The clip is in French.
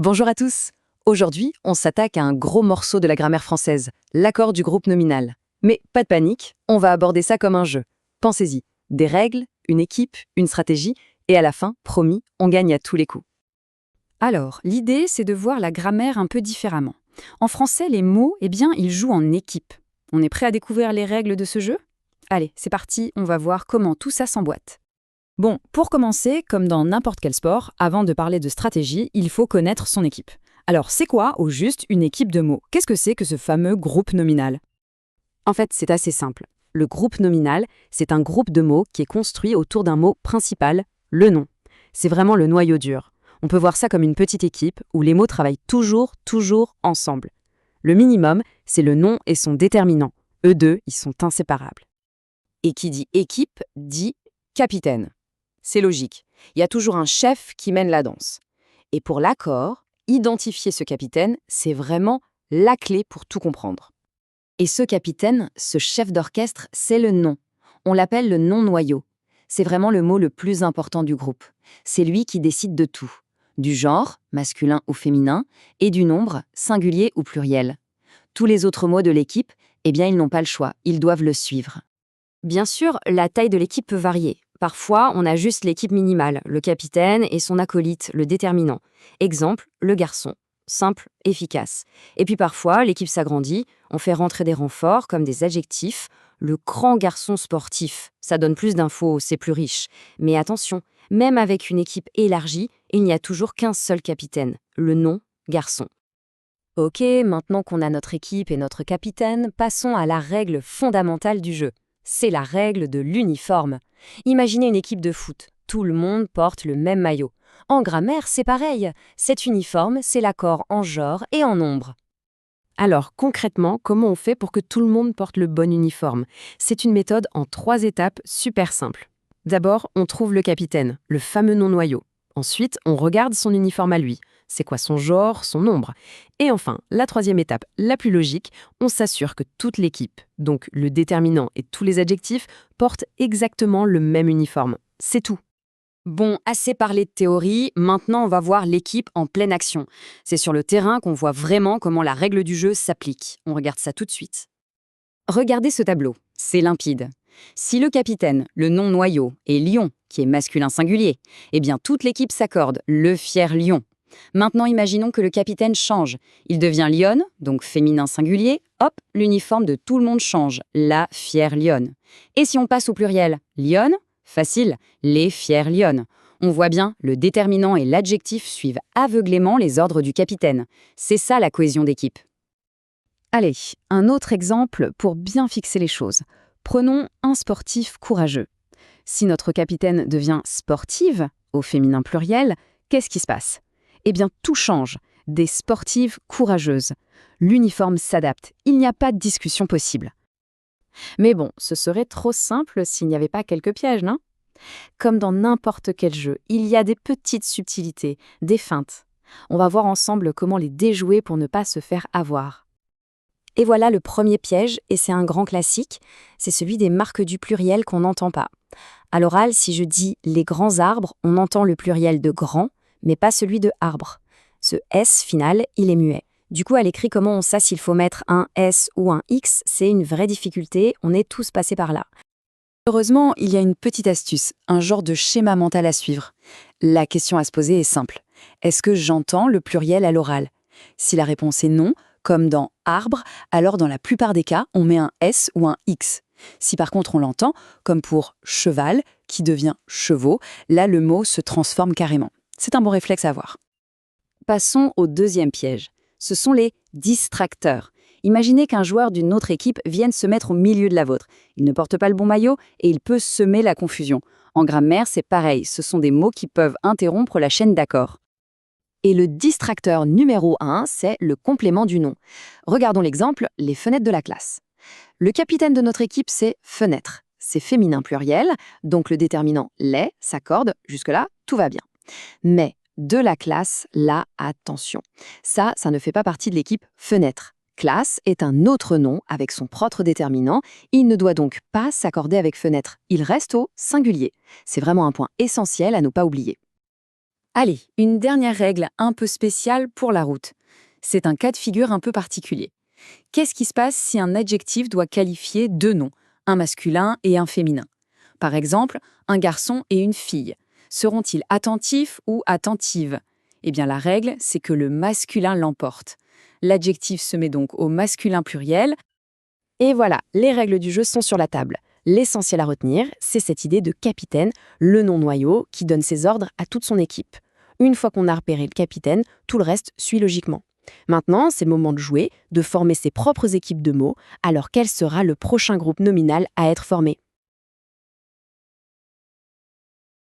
Bonjour à tous. Aujourd'hui, on s'attaque à un gros morceau de la grammaire française, l'accord du groupe nominal. Mais pas de panique, on va aborder ça comme un jeu. Pensez-y, des règles, une équipe, une stratégie, et à la fin, promis, on gagne à tous les coups. Alors, l'idée, c'est de voir la grammaire un peu différemment. En français, les mots, ils jouent en équipe. On est prêt à découvrir les règles de ce jeu? Allez, c'est parti, on va voir comment tout ça s'emboîte. Bon, pour commencer, comme dans n'importe quel sport, avant de parler de stratégie, il faut connaître son équipe. Alors, c'est quoi, au juste, une équipe de mots? Qu'est-ce que c'est que ce fameux groupe nominal? En fait, c'est assez simple. Le groupe nominal, c'est un groupe de mots qui est construit autour d'un mot principal, le nom. C'est vraiment le noyau dur. On peut voir ça comme une petite équipe où les mots travaillent toujours ensemble. Le minimum, c'est le nom et son déterminant. Eux deux, ils sont inséparables. Et qui dit équipe, dit capitaine. C'est logique. Il y a toujours un chef qui mène la danse. Et pour l'accord, identifier ce capitaine, c'est vraiment la clé pour tout comprendre. Et ce capitaine, ce chef d'orchestre, c'est le nom. On l'appelle le nom-noyau. C'est vraiment le mot le plus important du groupe. C'est lui qui décide de tout. Du genre, masculin ou féminin, et du nombre, singulier ou pluriel. Tous les autres mots de l'équipe, ils n'ont pas le choix, ils doivent le suivre. Bien sûr, la taille de l'équipe peut varier. Parfois, on a juste l'équipe minimale, le capitaine et son acolyte, le déterminant. Exemple, le garçon. Simple, efficace. Et puis parfois, l'équipe s'agrandit, on fait rentrer des renforts comme des adjectifs. Le grand garçon sportif, ça donne plus d'infos, c'est plus riche. Mais attention, même avec une équipe élargie, il n'y a toujours qu'un seul capitaine, le nom garçon. Ok, maintenant qu'on a notre équipe et notre capitaine, passons à la règle fondamentale du jeu. C'est la règle de l'uniforme. Imaginez une équipe de foot. Tout le monde porte le même maillot. En grammaire, c'est pareil. Cet uniforme, c'est l'accord en genre et en nombre. Alors, concrètement, comment on fait pour que tout le monde porte le bon uniforme? C'est une méthode en 3 étapes super simple. D'abord, on trouve le capitaine, le fameux nom-noyau. Ensuite, on regarde son uniforme à lui. C'est quoi son genre, son nombre? Et enfin, la 3e étape, la plus logique, on s'assure que toute l'équipe, donc le déterminant et tous les adjectifs, portent exactement le même uniforme. C'est tout. Bon, assez parlé de théorie, maintenant on va voir l'équipe en pleine action. C'est sur le terrain qu'on voit vraiment comment la règle du jeu s'applique. On regarde ça tout de suite. Regardez ce tableau, c'est limpide. Si le capitaine, le nom noyau, est lion, qui est masculin singulier, toute l'équipe s'accorde, le fier lion. Maintenant, imaginons que le capitaine change. Il devient lionne, donc féminin singulier. Hop, l'uniforme de tout le monde change, la fière lionne. Et si on passe au pluriel, lionne, facile, les fières lionnes. On voit bien, le déterminant et l'adjectif suivent aveuglément les ordres du capitaine. C'est ça la cohésion d'équipe. Allez, un autre exemple pour bien fixer les choses. Prenons un sportif courageux. Si notre capitaine devient sportive, au féminin pluriel, qu'est-ce qui se passe? Tout change. Des sportives courageuses. L'uniforme s'adapte. Il n'y a pas de discussion possible. Mais bon, ce serait trop simple s'il n'y avait pas quelques pièges, non? Comme dans n'importe quel jeu, il y a des petites subtilités, des feintes. On va voir ensemble comment les déjouer pour ne pas se faire avoir. Et voilà le premier piège, et c'est un grand classique, c'est celui des marques du pluriel qu'on n'entend pas. À l'oral, si je dis « les grands arbres », on entend le pluriel de « grand », mais pas celui de « arbre ». Ce « s » final, il est muet. Du coup, à l'écrit, comment on sait s'il faut mettre un S ou un X, c'est une vraie difficulté, on est tous passés par là. Heureusement, il y a une petite astuce, un genre de schéma mental à suivre. La question à se poser est simple. Est-ce que j'entends le pluriel à l'oral? Si la réponse est non, comme dans arbre, alors dans la plupart des cas, on met un S ou un X. Si par contre on l'entend, comme pour cheval, qui devient chevaux, là le mot se transforme carrément. C'est un bon réflexe à avoir. Passons au deuxième piège. Ce sont les distracteurs. Imaginez qu'un joueur d'une autre équipe vienne se mettre au milieu de la vôtre. Il ne porte pas le bon maillot et il peut semer la confusion. En grammaire, c'est pareil, ce sont des mots qui peuvent interrompre la chaîne d'accords. Et le distracteur numéro 1, c'est le complément du nom. Regardons l'exemple, les fenêtres de la classe. Le capitaine de notre équipe, c'est fenêtre. C'est féminin pluriel, donc le déterminant les s'accorde, jusque-là, tout va bien. Mais de la classe, là, attention. Ça ne fait pas partie de l'équipe fenêtre. Classe est un autre nom avec son propre déterminant. Il ne doit donc pas s'accorder avec fenêtre. Il reste au singulier. C'est vraiment un point essentiel à ne pas oublier. Allez, une dernière règle un peu spéciale pour la route. C'est un cas de figure un peu particulier. Qu'est-ce qui se passe si un adjectif doit qualifier deux noms, un masculin et un féminin? Par exemple, un garçon et une fille. Seront-ils attentifs ou attentives? Eh bien, la règle, c'est que le masculin l'emporte. L'adjectif se met donc au masculin pluriel. Et voilà, les règles du jeu sont sur la table. L'essentiel à retenir, c'est cette idée de capitaine, le nom noyau, qui donne ses ordres à toute son équipe. Une fois qu'on a repéré le capitaine, tout le reste suit logiquement. Maintenant, c'est le moment de jouer, de former ses propres équipes de mots. Alors quel sera le prochain groupe nominal à être formé?